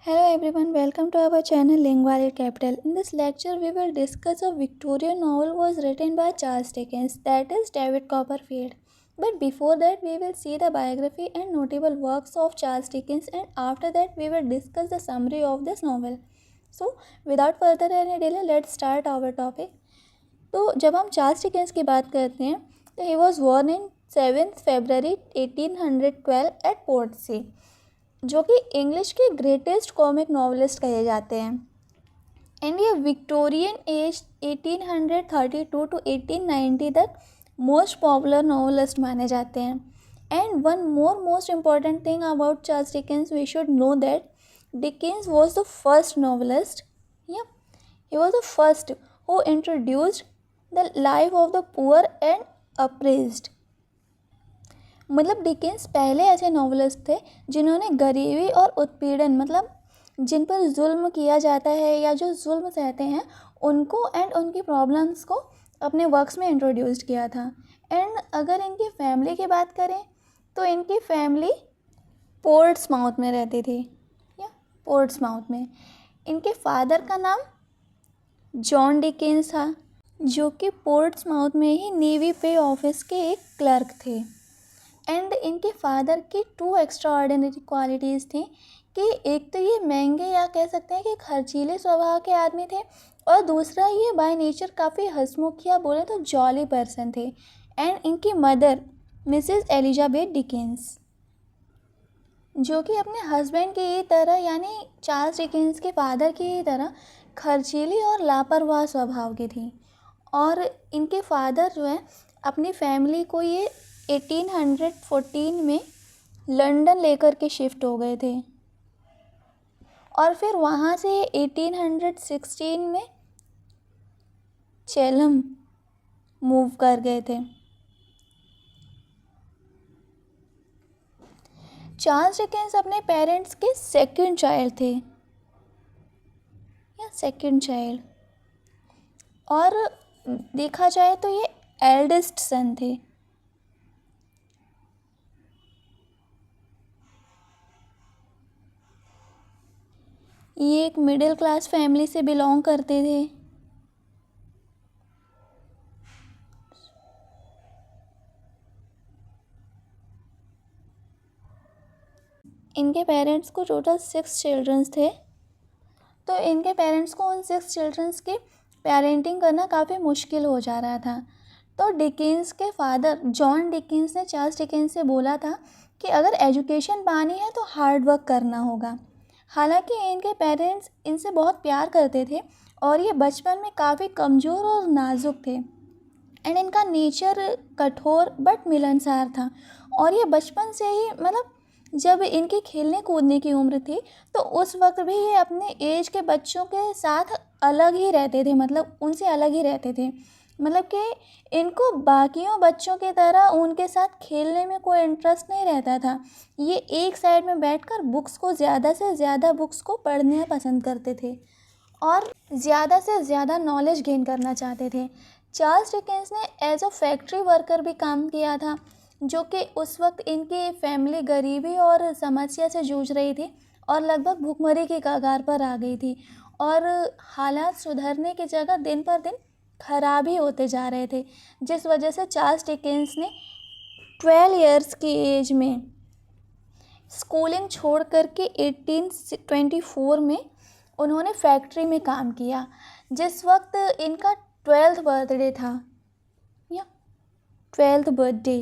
Hello everyone, welcome to our channel Lingualia Capital. In this lecture, we will discuss a Victorian novel was written by Charles Dickens, that is David Copperfield. But before that, we will see the biography and notable works of Charles Dickens, and after that, we will discuss the summary of this novel. So, without further any delay, let's start our topic. तो जब हम Charles Dickens की बात करते हैं तो he was born in 7 February 1812 at Portsea, जो कि इंग्लिश के ग्रेटेस्ट कॉमिक नॉवलिस्ट कहे जाते हैं। एंड ये विक्टोरियन एज 1832 टू 1890 तक मोस्ट पॉपुलर नॉवलिस्ट माने जाते हैं। And one most important thing about Charles Dickens, we should know that Dickens was the first novelist, या he was the first who introduced the life of the poor and oppressed. मतलब Dickens पहले ऐसे novelist थे जिन्होंने गरीबी और उत्पीड़न, मतलब जिन पर जुल्म किया जाता है या जो जुल्म सहते हैं, उनको एंड उनकी प्रॉब्लम्स को अपने वर्क्स में इंट्रोड्यूस किया था। एंड अगर इनकी फैमिली की बात करें तो इनकी फैमिली पोर्ट्समाउथ में रहती थी, या पोर्ट्समाउथ में। इनके फादर का नाम जॉन डिकेंस था, जो कि पोर्ट्समाउथ में ही नेवी पे ऑफिस के एक क्लर्क थे। एंड इनके फादर की 2 एक्स्ट्राऑर्डिनरी क्वालिटीज़ थी कि एक तो ये महंगे या कह सकते हैं कि खर्चीले स्वभाव के आदमी थे, और दूसरा ये बाय नेचर काफ़ी हंसमुख या बोले तो जॉली पर्सन थे। एंड इनकी मदर मिसेस एलिजाबेथ डिकेंस, जो कि अपने हस्बैंड की ही तरह यानी चार्ल्स डिकेंस के फादर की ही तरह खर्चीली और लापरवाह स्वभाव की थी। और इनके फादर जो है अपनी फैमिली को ये 1814 में लंदन लेकर के शिफ्ट हो गए थे, और फिर वहाँ से 1816 में चेलम मूव कर गए थे। चार्ल्स डिकेंस अपने पेरेंट्स के सेकंड चाइल्ड थे, या सेकंड चाइल्ड, और देखा जाए तो ये एल्डेस्ट सन थे। ये एक मिडिल क्लास फैमिली से बिलोंग करते थे। इनके पेरेंट्स को टोटल 6 चिल्ड्रंस थे, तो इनके पेरेंट्स को उन 6 चिल्ड्रंस की पेरेंटिंग करना काफ़ी मुश्किल हो जा रहा था। तो डिकेंस के फादर जॉन डिकेंस ने चार्ल्स डिकेंस से बोला था कि अगर एजुकेशन पानी है तो हार्ड वर्क करना होगा। हालांकि इनके पेरेंट्स इनसे बहुत प्यार करते थे, और ये बचपन में काफ़ी कमज़ोर और नाजुक थे। एंड इनका नेचर कठोर बट मिलनसार था, और ये बचपन से ही मतलब जब इनकी खेलने कूदने की उम्र थी तो उस वक्त भी ये अपने एज के बच्चों के साथ अलग ही रहते थे, मतलब उनसे अलग ही रहते थे। मतलब कि इनको बाकियों बच्चों की तरह उनके साथ खेलने में कोई इंटरेस्ट नहीं रहता था। ये एक साइड में बैठकर बुक्स को ज़्यादा से ज़्यादा बुक्स को पढ़ना पसंद करते थे और ज़्यादा से ज़्यादा नॉलेज गेन करना चाहते थे। चार्ल्स डिकेंस ने एज अ फैक्ट्री वर्कर भी काम किया था, जो कि उस वक्त इनकी फैमिली गरीबी और समस्या से जूझ रही थी और लगभग भूखमरी की कगार पर आ गई थी, और हालात सुधरने की जगह दिन पर दिन ख़राब ही होते जा रहे थे, जिस वजह से चार्ल्स डिकेंस ने 12 इयर्स की एज में स्कूलिंग छोड़ करके 1824 में उन्होंने फैक्ट्री में काम किया, जिस वक्त इनका 12th बर्थडे था, या 12th बर्थडे।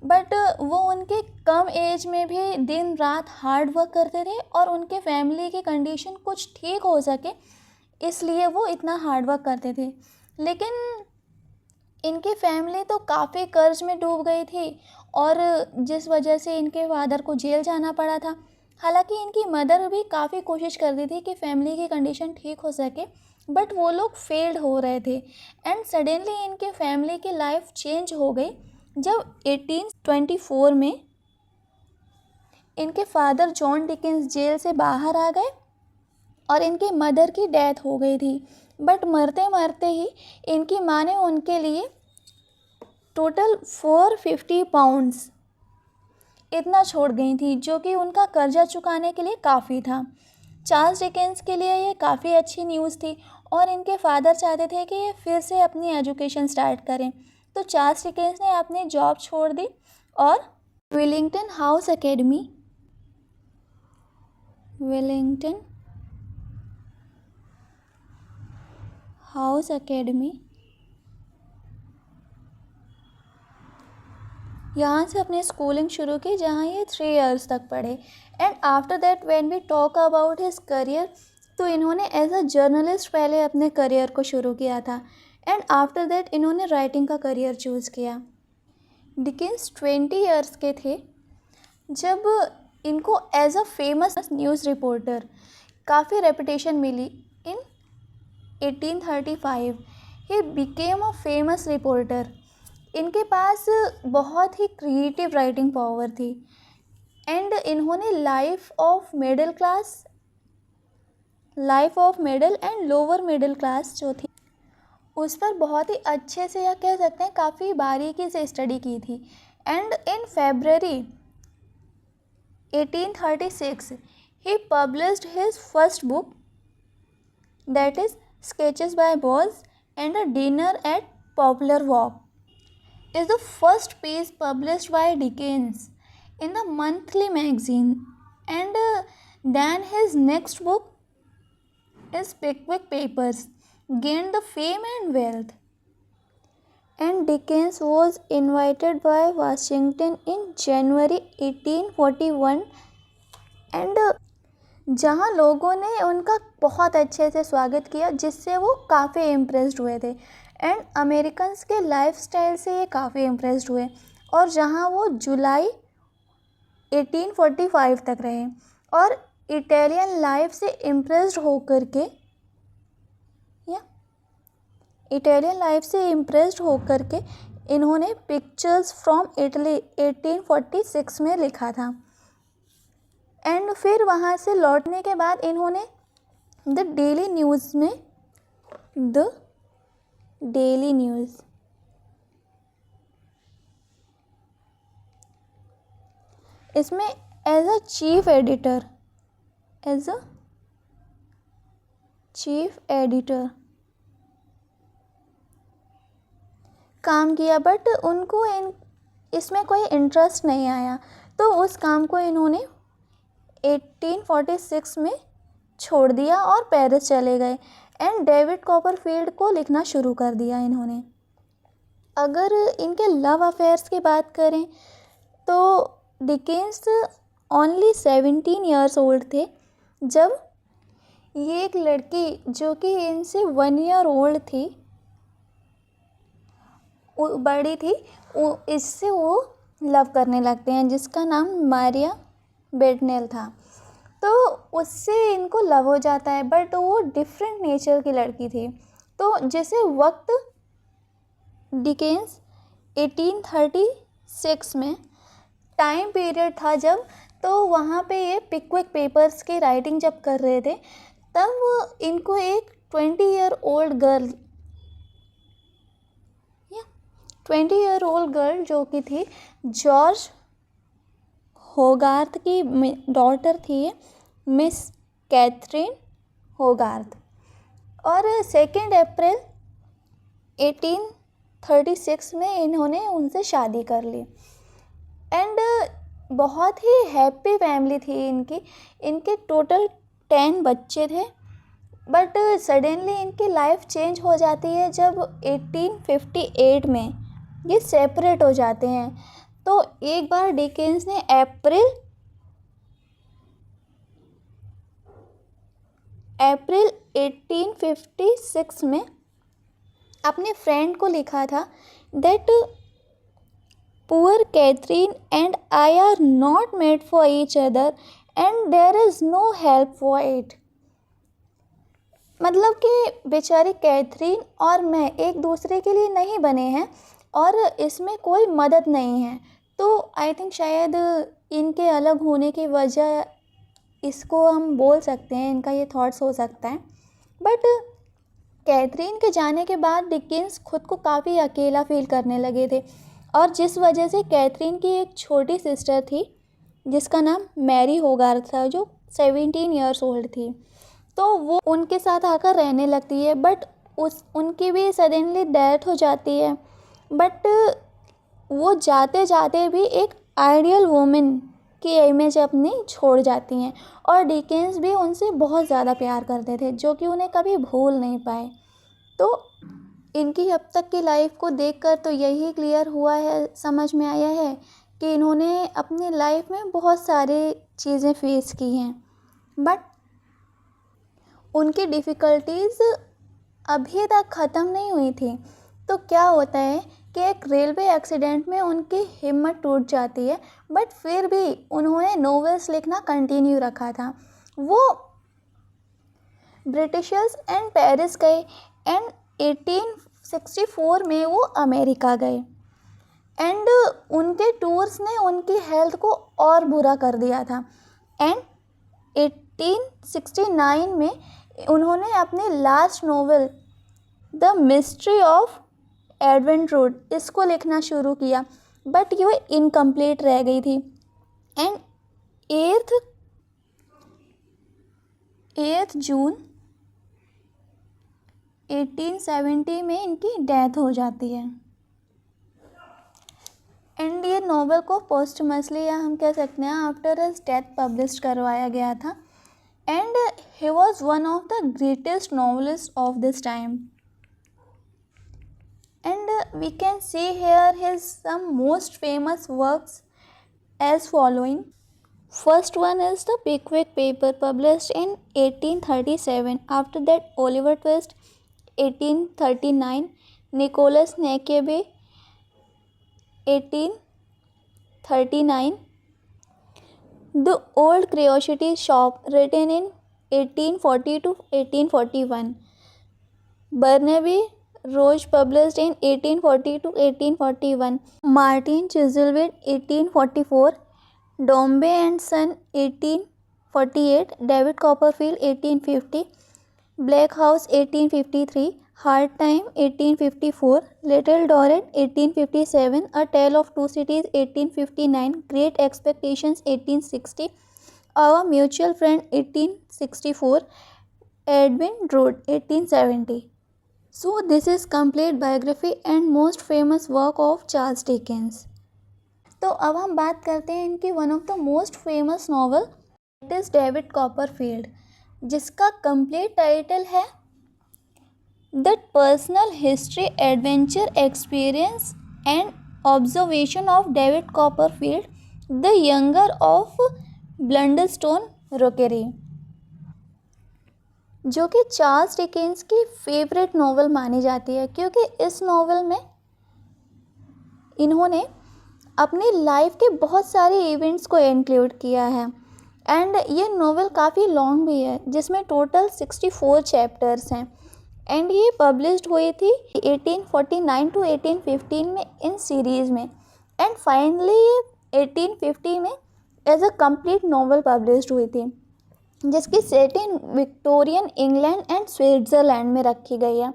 बट वो उनके कम एज में भी दिन रात हार्ड वर्क करते थे, और उनके फैमिली की कंडीशन कुछ ठीक हो सके इसलिए वो इतना हार्ड वर्क करते थे। लेकिन इनकी फैमिली तो काफ़ी कर्ज में डूब गई थी, और जिस वजह से इनके फादर को जेल जाना पड़ा था। हालांकि इनकी मदर भी काफ़ी कोशिश करती थी कि फैमिली की कंडीशन ठीक हो सके, बट वो लोग फेल्ड हो रहे थे। एंड सडनली इनके फैमिली की लाइफ चेंज हो गई जब 1824 में इनके फादर जॉन डिकेंस जेल से बाहर आ गए और इनकी मदर की डेथ हो गई थी। बट मरते मरते ही इनकी माँ ने उनके लिए टोटल 450 पाउंड्स इतना छोड़ गई थी, जो कि उनका कर्जा चुकाने के लिए काफ़ी था। चार्ल्स डिकेंस के लिए ये काफ़ी अच्छी न्यूज़ थी और इनके फादर चाहते थे कि ये फिर से अपनी एजुकेशन स्टार्ट करें। तो चार्ल्स डिकेंस ने अपनी जॉब छोड़ दी और विलिंगटन हाउस एकेडमी यहाँ से अपनी स्कूलिंग शुरू की, जहाँ ये 3 इयर्स तक पढ़े। And after that when we talk about his career, तो इन्होंने एज अ जर्नलिस्ट पहले अपने करियर को शुरू किया था एंड आफ्टर दैट इन्होंने राइटिंग का करियर चूज़ किया। डिकेंस 20 इयर्स के थे जब इनको as a famous news reporter काफ़ी रेपुटेशन मिली। In 1835 he became a famous reporter. इनके पास बहुत ही क्रिएटिव राइटिंग पावर थी एंड इन्होंने life of middle and lower middle class जो थी उस पर बहुत ही अच्छे से, या कह सकते हैं काफ़ी बारीकी से स्टडी की थी। And in February 1836 he published his first book, that is Sketches by Boz and a Dinner at Poplar Walk, is the first piece published by Dickens in the monthly magazine. And then his next book is Pickwick Papers gained the fame and wealth. And Dickens was invited by Washington in January 1841 and जहाँ लोगों ने उनका बहुत अच्छे से स्वागत किया, जिससे वो काफ़ी इम्प्रेस्ड हुए थे एंड अमेरिकन्स के लाइफस्टाइल से ये काफ़ी इम्प्रेस्ड हुए, और जहाँ वो जुलाई 1845 तक रहे और इटालियन लाइफ से इम्प्रेस्ड होकर के इन्होंने पिक्चर्स फ्रॉम इटली 1846 में लिखा था। एंड फिर वहाँ से लौटने के बाद इन्होंने द डेली न्यूज़ इसमें एज अ चीफ एडिटर काम किया, बट उनको इसमें कोई इंटरेस्ट नहीं आया, तो उस काम को इन्होंने 1846 में छोड़ दिया और पेरिस चले गए एंड डेविड कॉपरफील्ड को लिखना शुरू कर दिया इन्होंने। अगर इनके लव अफेयर्स की बात करें तो डिकेंस ओनली 17 ईयर्स ओल्ड थे जब ये एक लड़की जो कि इनसे 1 ईयर ओल्ड थी, बड़ी थी, इससे वो लव करने लगते हैं, जिसका नाम मारिया बेडनेल था। तो उससे इनको लव हो जाता है, बट वो डिफरेंट नेचर की लड़की थी। तो जैसे वक्त डिकेंस 1836 में टाइम पीरियड था जब, तो वहाँ पे ये पिकविक पेपर्स की राइटिंग जब कर रहे थे, तब इनको एक 20 ईयर ओल्ड गर्ल जो कि थी जॉर्ज होगार्थ की डॉटर थी, मिस कैथरीन होगार्थ, और 2 अप्रैल 1836 में इन्होंने उनसे शादी कर ली। एंड बहुत ही हैप्पी फैमिली थी इनके टोटल 10 बच्चे थे, बट सडनली इनकी लाइफ चेंज हो जाती है जब 1858 में ये सेपरेट हो जाते हैं। तो एक बार डिकेंस ने अप्रैल 1856 में अपने फ्रेंड को लिखा था that poor Catherine and I are not made for each other and there is no help for it. मतलब कि बेचारी कैथरीन और मैं एक दूसरे के लिए नहीं बने हैं और इसमें कोई मदद नहीं है। तो आई थिंक शायद इनके अलग होने की वजह इसको हम बोल सकते हैं, इनका ये थॉट्स हो सकता है। बट कैथरीन के जाने के बाद डिकेंस खुद को काफ़ी अकेला फील करने लगे थे, और जिस वजह से कैथरीन की एक छोटी सिस्टर थी जिसका नाम मैरी होगार्थ था, जो 17 ईयर्स ओल्ड थी। तो वो उनके साथ आकर रहने लगती है, बट उनकी भी सडनली डेथ हो जाती है। बट वो जाते जाते भी एक आइडियल वुमेन की इमेज अपनी छोड़ जाती हैं, और डिकेंस भी उनसे बहुत ज़्यादा प्यार करते थे, जो कि उन्हें कभी भूल नहीं पाए। तो इनकी अब तक की लाइफ को देखकर तो यही क्लियर हुआ है, समझ में आया है कि इन्होंने अपनी लाइफ में बहुत सारी चीज़ें फेस की हैं, बट उनकी डिफ़िकल्टीज़ अभी तक ख़त्म नहीं हुई थी। तो क्या होता है कि एक रेलवे एक्सीडेंट में उनकी हिम्मत टूट जाती है, बट फिर भी उन्होंने नॉवेल्स लिखना कंटिन्यू रखा था। वो ब्रिटिशर्स एंड पेरिस गए, एंड 1864 में वो अमेरिका गए। एंड उनके टूर्स ने उनकी हेल्थ को और बुरा कर दिया था। एंड 1869 में उन्होंने अपनी last novel the mystery of advent road इसको लिखना शुरू किया, बट ये इनकम्प्लीट रह गई थी। एंड 8 जून 1870 में इनकी डेथ हो जाती है। एंड ये नॉवेल को पोस्टमसली, या हम कह सकते हैं आफ्टर हिज डेथ, पब्लिश करवाया गया था। And he was one of the greatest novelist of this time. And we can see here his some most famous works as following. First one is the Pickwick Paper, published in 1837. After that, Oliver Twist, 1839. Nicholas Nickleby, 1839. The Old Curiosity Shop, written in 1840 to 1841. Barnaby Rose, published in 1840 to 1841. Martin Chuzzlewit, 1844. Dombey and Son, 1848. David Copperfield, 1850. Black House, 1853. Hard Time, 1854. Little Dorrit, 1857. A Tale of Two Cities, 1859. Great Expectations, 1860. Our Mutual Friend, 1864. Edwin Drood, 1870. So this is complete biography and most famous work of Charles Dickens. तो अब हम बात करते हैं इनकी one of the most famous novel, it is David Copperfield, जिसका complete title है the personal history, adventure, experience and observation of David Copperfield the younger of Blunderstone Rookery, जो कि चार्ल्स डिकेंस की फेवरेट नॉवल मानी जाती है, क्योंकि इस नॉवल में इन्होंने अपनी लाइफ के बहुत सारे इवेंट्स को इंक्लूड किया है। एंड ये नॉवल काफ़ी लॉन्ग भी है, जिसमें टोटल 64 चैप्टर्स हैं। एंड ये पब्लिश्ड हुई थी 1849 टू 1815 में इन सीरीज़ में। एंड फाइनली ये 1850 में as a complete novel published हुई थी, जिसकी setting Victorian England and Switzerland में रखी गई है।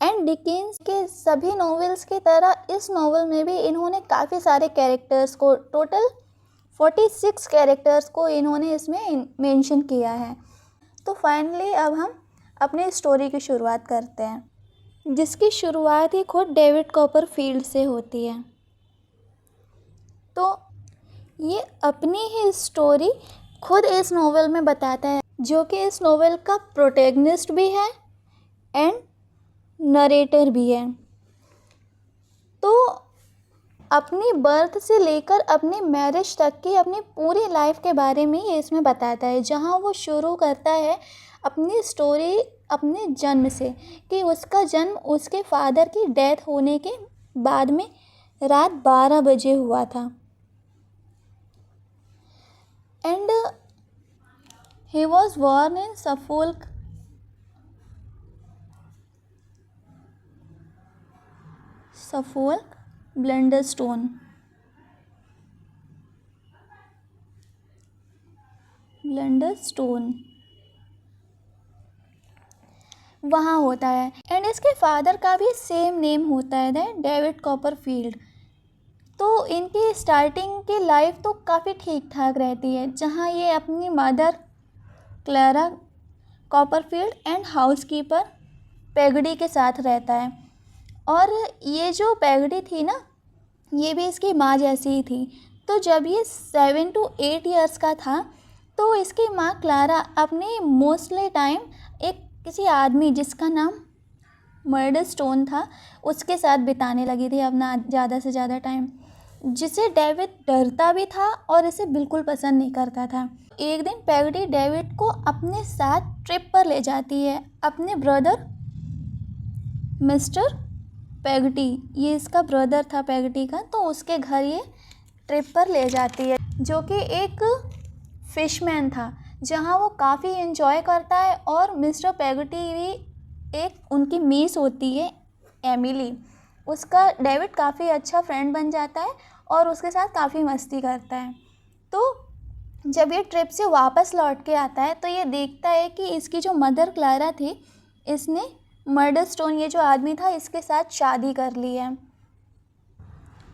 एंड डिकेंस के सभी नॉवेल्स की तरह इस नॉवल में भी इन्होंने काफ़ी सारे कैरेक्टर्स को, टोटल 46 कैरेक्टर्स को इन्होंने इसमें मेंशन किया है। तो फाइनली अब हम अपनी स्टोरी की शुरुआत करते हैं, जिसकी शुरुआत ही खुद डेविड कॉपरफील्ड से होती है। तो ये अपनी ही स्टोरी खुद इस नॉवेल में बताता है, जो कि इस नॉवेल का प्रोटैगनिस्ट भी है एंड नरेटर भी है। तो अपनी बर्थ से लेकर अपनी मैरिज तक की अपनी पूरी लाइफ के बारे में ये इसमें बताता है, जहाँ वो शुरू करता है अपनी स्टोरी अपने जन्म से, कि उसका जन्म उसके फादर की डेथ होने के बाद में रात 12 बजे हुआ था। And he was born in Suffolk, Blunderstone, वहाँ होता है। एंड इसके फादर का भी सेम नेम होता है, दैट डेविड कॉपरफील्ड। तो इनकी स्टार्टिंग की लाइफ तो काफ़ी ठीक ठाक रहती है, जहाँ ये अपनी mother Clara Copperfield and housekeeper Peggotty के साथ रहता है। और ये जो पैगडी थी ना, ये भी इसकी माँ जैसी ही थी। तो जब ये 7 to 8 ईयर्स का था तो इसकी माँ क्लारा अपनी मोस्टली टाइम एक किसी आदमी जिसका नाम मर्डरस्टोन था उसके साथ बिताने लगी थी अपना ज़्यादा से ज़्यादा टाइम, जिसे डेविड डरता भी था और इसे बिल्कुल पसंद नहीं करता था। एक दिन पैगडी डेविड को अपने साथ ट्रिप पर ले जाती है। अपने ब्रदर मिस्टर पैगडी, ये इसका ब्रदर था पैगडी का, तो उसके घर ये ट्रिप पर ले जाती है, जो कि एक फिशमैन था, जहां वो काफ़ी एंजॉय करता है। और मिस्टर पैगडी भी एक उनकी मीस होती है एमिली, उसका डेविड काफ़ी अच्छा फ्रेंड बन जाता है और उसके साथ काफ़ी मस्ती करता है। तो जब ये ट्रिप से वापस लौट के आता है तो ये देखता है कि इसकी जो मदर क्लारा थी, इसने मर्डरस्टोन, ये जो आदमी था, इसके साथ शादी कर ली है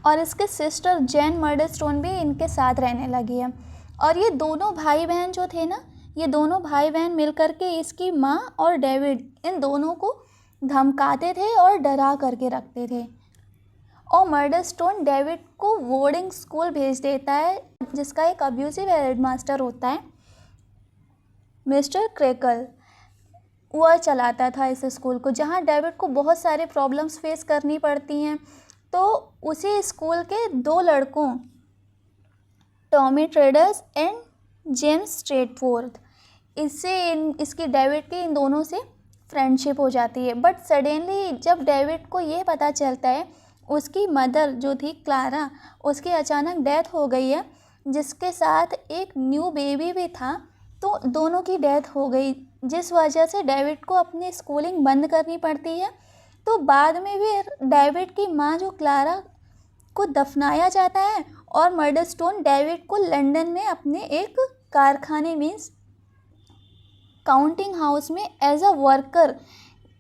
और इसके सिस्टर जैन मर्डरस्टोन भी इनके साथ रहने लगी है। और ये दोनों भाई बहन जो थे ना, ये दोनों भाई बहन मिलकर के इसकी माँ और डेविड, इन दोनों को धमकाते थे और डरा करके रखते थे। और मर्डरस्टोन डेविड को बोर्डिंग स्कूल भेज देता है, जिसका एक अब्यूसिव हेडमास्टर होता है, मिस्टर क्रेकल, वह चलाता था इस स्कूल को, जहाँ डेविड को बहुत सारे प्रॉब्लम्स फेस करनी पड़ती हैं। तो उसी स्कूल के 2 लड़कों, टॉमी ट्रेडर्स एंड जेम्स स्ट्रेटफोर्थ, इसकी डेविड की इन दोनों से फ्रेंडशिप हो जाती है। बट सडनली जब डेविड को ये पता चलता है उसकी मदर जो थी क्लारा, उसकी अचानक डेथ हो गई है, जिसके साथ एक न्यू बेबी भी था, तो दोनों की डेथ हो गई, जिस वजह से डेविड को अपनी स्कूलिंग बंद करनी पड़ती है। तो बाद में भी डेविड की माँ जो क्लारा को दफनाया जाता है और मर्डरस्टोन डेविड को लंदन में अपने एक कारखाने मीन्स काउंटिंग हाउस में एज अ वर्कर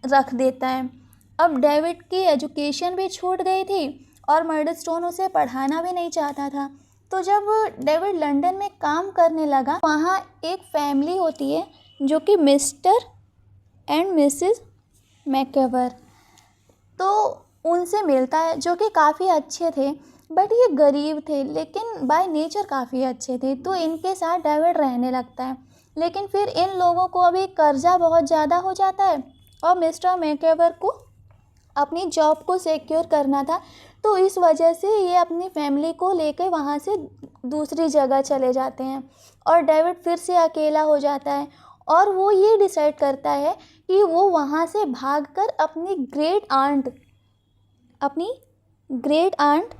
रख देता है। अब डेविड की एजुकेशन भी छूट गई थी और मर्डरस्टोन उसे पढ़ाना भी नहीं चाहता था। तो जब डेविड लंदन में काम करने लगा, वहाँ एक फैमिली होती है जो कि मिस्टर एंड मिसेस मैकेवर, तो उनसे मिलता है, जो कि काफ़ी अच्छे थे। बट ये गरीब थे लेकिन बाय नेचर काफ़ी अच्छे थे। तो इनके साथ डेविड रहने लगता है, लेकिन फिर इन लोगों को अभी कर्जा बहुत ज़्यादा हो जाता है और मिस्टर मैकेवर को अपनी जॉब को सिक्योर करना था। तो इस वजह से ये अपनी फैमिली को लेकर वहाँ से दूसरी जगह चले जाते हैं और डेविड फिर से अकेला हो जाता है। और वो ये डिसाइड करता है कि वो वहाँ से भागकर अपनी ग्रेट आंट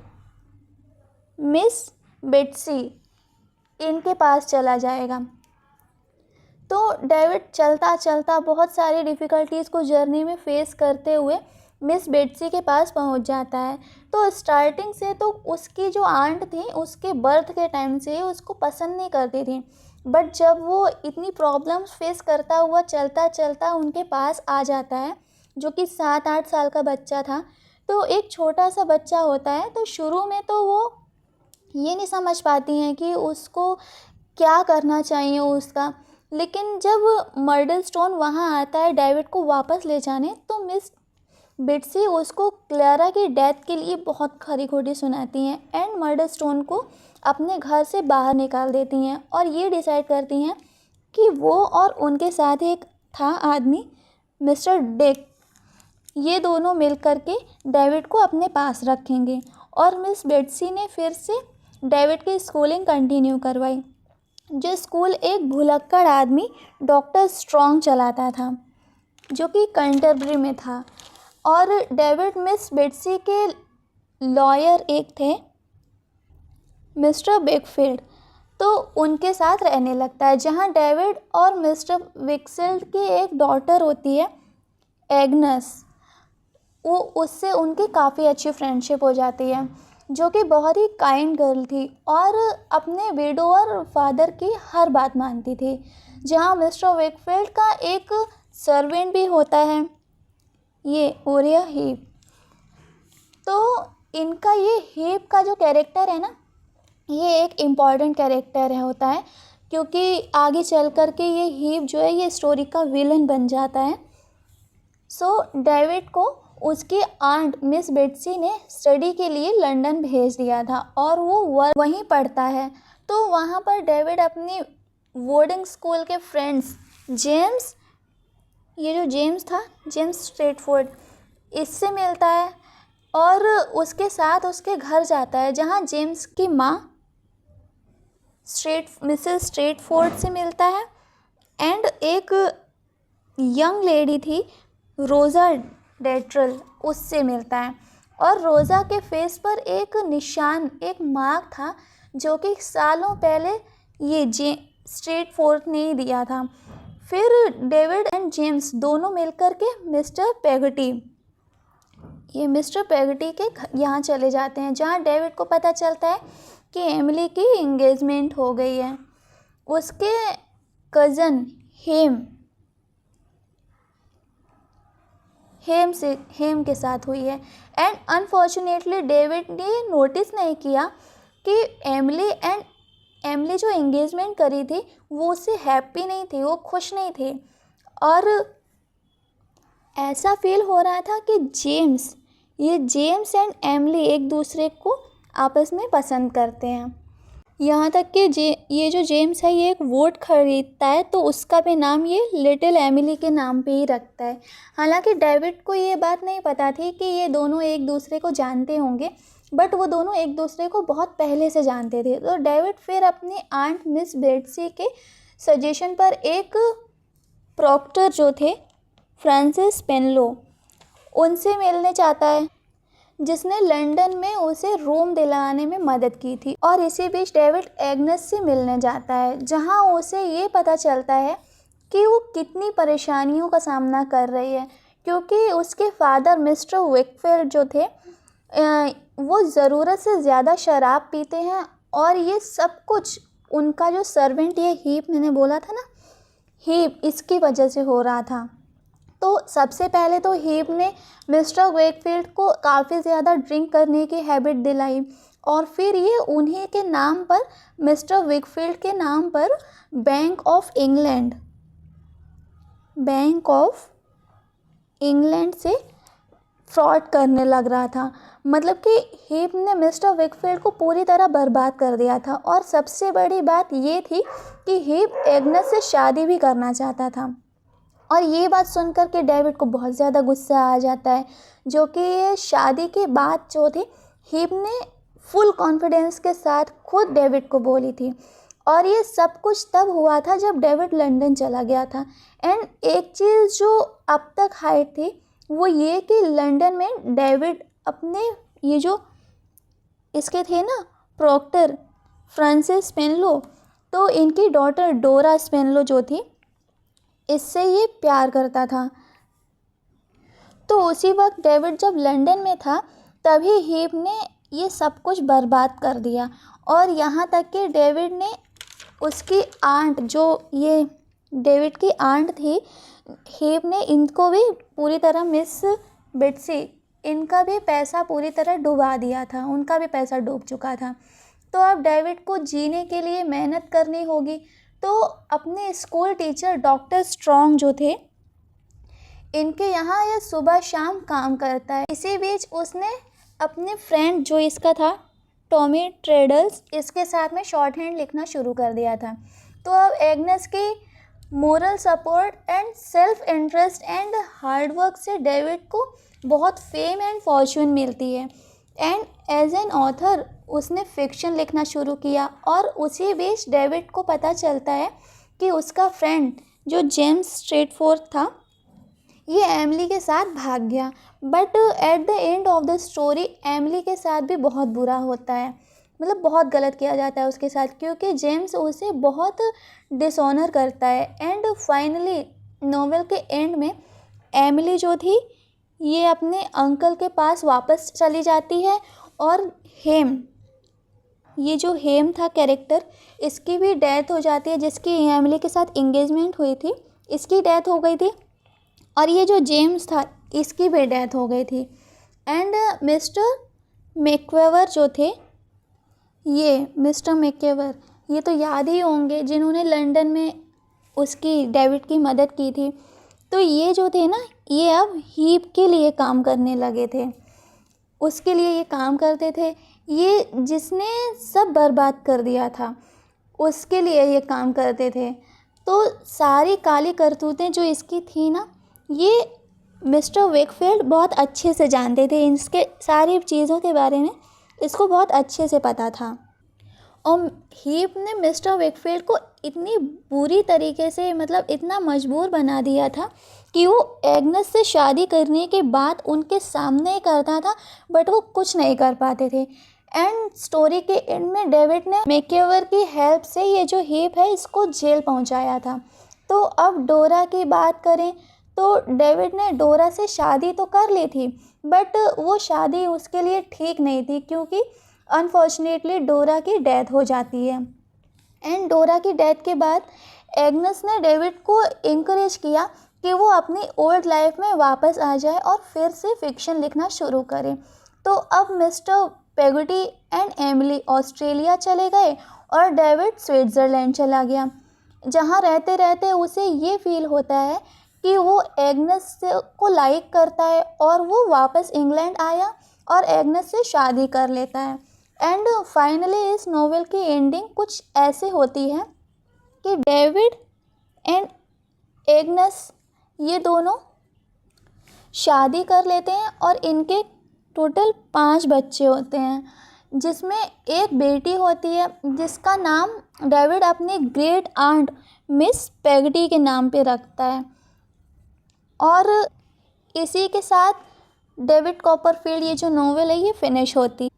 मिस बेट्सी, इनके पास चला जाएगा। तो डेविड चलता चलता बहुत सारी डिफ़िकल्टीज़ को जर्नी में फेस करते हुए मिस बेट्सी के पास पहुंच जाता है। तो स्टार्टिंग से तो उसकी जो आंट थी, उसके बर्थ के टाइम से उसको पसंद नहीं करती थी। बट जब वो इतनी प्रॉब्लम्स फेस करता हुआ चलता चलता उनके पास आ जाता है, जो कि 7-8 साल का बच्चा था। तो एक छोटा सा बच्चा होता है, तो शुरू में तो वो ये नहीं समझ पाती हैं कि उसको क्या करना चाहिए उसका। लेकिन जब मर्डरस्टोन वहाँ आता है डेविड को वापस ले जाने, तो मिस बेट्सी उसको क्लारा की डेथ के लिए बहुत खरी खोटी सुनाती हैं एंड मर्डरस्टोन को अपने घर से बाहर निकाल देती हैं और ये डिसाइड करती हैं कि वो और उनके साथ एक था आदमी मिस्टर डिक, ये दोनों मिल कर के डेविड को अपने पास रखेंगे। और मिस बेट्सी ने फिर से डेविड की स्कूलिंग कंटिन्यू करवाई, जो स्कूल एक भुलक्कड़ आदमी डॉक्टर स्ट्रॉन्ग चलाता था, जो कि कैंटरबरी में था। और डेविड मिस बेट्सी के लॉयर एक थे मिस्टर बेकफील्ड, तो उनके साथ रहने लगता है, जहां डेविड और मिस्टर विक्सफील्ड की एक डॉटर होती है एग्नस। वो उससे उनकी काफ़ी अच्छी फ्रेंडशिप हो जाती है, जो कि बहुत ही काइंड गर्ल थी और अपने विडोअर फादर की हर बात मानती थी। जहां मिस्टर विकफील्ड का एक सर्वेंट भी होता है, ये ओरिया हीप। तो इनका ये हीप का जो कैरेक्टर है ना, ये एक इम्पॉर्टेंट कैरेक्टर है होता है, क्योंकि आगे चल कर के ये हीप जो है ये स्टोरी का विलन बन जाता है। सो डेविड को उसकी आंट मिस बेट्सी ने स्टडी के लिए लंदन भेज दिया था और वो वहीं पढ़ता है। तो वहाँ पर डेविड अपनी बोर्डिंग स्कूल के फ्रेंड्स जेम्स, ये जो जेम्स था, जेम्स स्ट्रेटफोर्ड, इससे मिलता है और उसके साथ उसके घर जाता है जहाँ जेम्स की माँ मिसेस स्ट्रेटफोर्ड से मिलता है एंड एक यंग लेडी थी रोज़ा डेट्रल, उससे मिलता है। और रोज़ा के फेस पर एक निशान, एक मार्क था जो कि सालों पहले ये स्ट्रेटफोर्ड ने ही दिया था। फिर डेविड एंड जेम्स दोनों मिलकर के मिस्टर पेगटी के यहाँ चले जाते हैं, जहाँ डेविड को पता चलता है कि एमिली की एंगेजमेंट हो गई है, उसके कज़न हेम के साथ हुई है। एंड अनफॉर्चुनेटली डेविड ने नोटिस नहीं किया कि एमिली जो एंगेजमेंट करी थी वो उससे हैप्पी नहीं थी, वो खुश नहीं थी। और ऐसा फील हो रहा था कि जेम्स एंड एमिली एक दूसरे को आपस में पसंद करते हैं। यहाँ तक कि ये जो जेम्स है ये एक वोट खरीदता है तो उसका भी नाम ये लिटिल एमिली के नाम पे ही रखता है। हालांकि डेविड को ये बात नहीं पता थी कि ये दोनों एक दूसरे को जानते होंगे, बट वो दोनों एक दूसरे को बहुत पहले से जानते थे। तो डेविड फिर अपनी आंट मिस बेट्सी के सजेशन पर एक प्रॉक्टर जो थे फ्रांसिस पेनलो, उनसे मिलने चाहता है, जिसने लंदन में उसे रोम दिलाने में मदद की थी। और इसी बीच डेविड एग्नेस से मिलने जाता है, जहां उसे ये पता चलता है कि वो कितनी परेशानियों का सामना कर रही है, क्योंकि उसके फादर मिस्टर विकफील्ड जो थे वो ज़रूरत से ज़्यादा शराब पीते हैं और ये सब कुछ उनका जो सर्वेंट, ये हीप मैंने बोला था ना, हीप, इसकी वजह से हो रहा था। तो सबसे पहले तो हीप ने मिस्टर वेकफील्ड को काफ़ी ज़्यादा ड्रिंक करने की हैबिट दिलाई और फिर ये उन्हीं के नाम पर, मिस्टर वेकफील्ड के नाम पर बैंक ऑफ इंग्लैंड से फ्रॉड करने लग रहा था। मतलब कि हीप ने मिस्टर वेकफील्ड को पूरी तरह बर्बाद कर दिया था। और सबसे बड़ी बात ये थी कि हीप एग्नेस से शादी भी करना चाहता था। और ये बात सुनकर के डेविड को बहुत ज़्यादा गुस्सा आ जाता है, जो कि ये शादी की बात जो थी हीप ने फुल कॉन्फिडेंस के साथ खुद डेविड को बोली थी। और ये सब कुछ तब हुआ था जब डेविड लंदन चला गया था। एंड एक चीज़ जो अब तक हाइड थी वो ये कि लंदन में डेविड अपने ये जो इसके थे ना प्रॉक्टर फ्रांसिस स्पेनलो, तो इनकी डॉटर डोरा स्पेनलो जो थी, इससे ये प्यार करता था। तो उसी वक्त डेविड जब लंदन में था तभी हीप ने ये सब कुछ बर्बाद कर दिया। और यहाँ तक कि डेविड ने उसकी आंट, जो ये डेविड की आंट थी, हीप ने इनको भी पूरी तरह, मिस बेट्सी, इनका भी पैसा पूरी तरह डुबा दिया था, उनका भी पैसा डूब चुका था। तो अब डेविड को जीने के लिए मेहनत करनी होगी। तो अपने स्कूल टीचर डॉक्टर स्ट्रॉन्ग जो थे, इनके यहाँ यह सुबह शाम काम करता है। इसी बीच उसने अपने फ्रेंड जो इसका था टॉमी ट्रेडल्स, इसके साथ में शॉर्ट हैंड लिखना शुरू कर दिया था। तो अब एग्नेस की moral support and self interest and hard work से डेविड को बहुत फेम एंड फॉर्चून मिलती है। एंड एज एन ऑथर उसने फिक्शन लिखना शुरू किया। और उसी बीच डेविड को पता चलता है कि उसका फ्रेंड जो जेम्स स्ट्रेटफोर्ड था ये एमिली के साथ भाग गया। But at the end of the story Emily के साथ भी बहुत बुरा होता है, मतलब बहुत गलत किया जाता है उसके साथ, क्योंकि जेम्स उसे बहुत डिसऑनर करता है। एंड फाइनली नॉवेल के एंड में एमिली जो थी ये अपने अंकल के पास वापस चली जाती है। और हेम, ये जो हेम था कैरेक्टर, इसकी भी डेथ हो जाती है, जिसकी एमिली के साथ इंगेजमेंट हुई थी, इसकी डेथ हो गई थी। और ये जो जेम्स था इसकी भी डेथ हो गई थी। एंड मिस्टर मैक्वेवर जो थे, ये मिस्टर मैक्वेवर, ये तो याद ही होंगे जिन्होंने लंदन में उसकी डेविड की मदद की थी। तो ये जो थे ना, ये अब हीप के लिए काम करने लगे थे, उसके लिए ये काम करते थे। ये जिसने सब बर्बाद कर दिया था उसके लिए ये काम करते थे। तो सारी काली करतूतें जो इसकी थी ना, ये मिस्टर वेकफील्ड बहुत अच्छे से जानते थे। इसके सारी चीज़ों के बारे में इसको बहुत अच्छे से पता था। और हीप ने मिस्टर वेकफील्ड को इतनी बुरी तरीके से, मतलब इतना मजबूर बना दिया था कि वो एग्नेस से शादी करने के बाद उनके सामने ही करता था, बट वो कुछ नहीं कर पाते थे। एंड स्टोरी के एंड में डेविड ने मैक्वेवर की हेल्प से ये जो हीप है इसको जेल पहुंचाया था। तो अब डोरा की बात करें तो डेविड ने डोरा से शादी तो कर ली थी, बट वो शादी उसके लिए ठीक नहीं थी, क्योंकि अनफॉर्चुनेटली डोरा की डेथ हो जाती है। एंड डोरा की डेथ के बाद एग्नेस ने डेविड को इंकरेज किया कि वो अपनी ओल्ड लाइफ में वापस आ जाए और फिर से फिक्शन लिखना शुरू करे। तो अब मिस्टर पेगोटी एंड एमिली ऑस्ट्रेलिया चले गए और डेविड स्विट्ज़रलैंड चला गया, जहाँ रहते रहते उसे ये फील होता है कि वो एग्नेस को लाइक करता है, और वो वापस इंग्लैंड आया और एग्नेस से शादी कर लेता है। एंड फाइनली इस नोवेल की एंडिंग कुछ ऐसे होती है कि डेविड एंड एग्नेस ये दोनों शादी कर लेते हैं और इनके टोटल 5 बच्चे होते हैं, जिसमें एक बेटी होती है जिसका नाम डेविड अपनी ग्रेट आंट मिस पेगटी के नाम पे रखता है। और इसी के साथ डेविड कॉपरफील्ड ये जो नोवेल है ये फिनिश होती।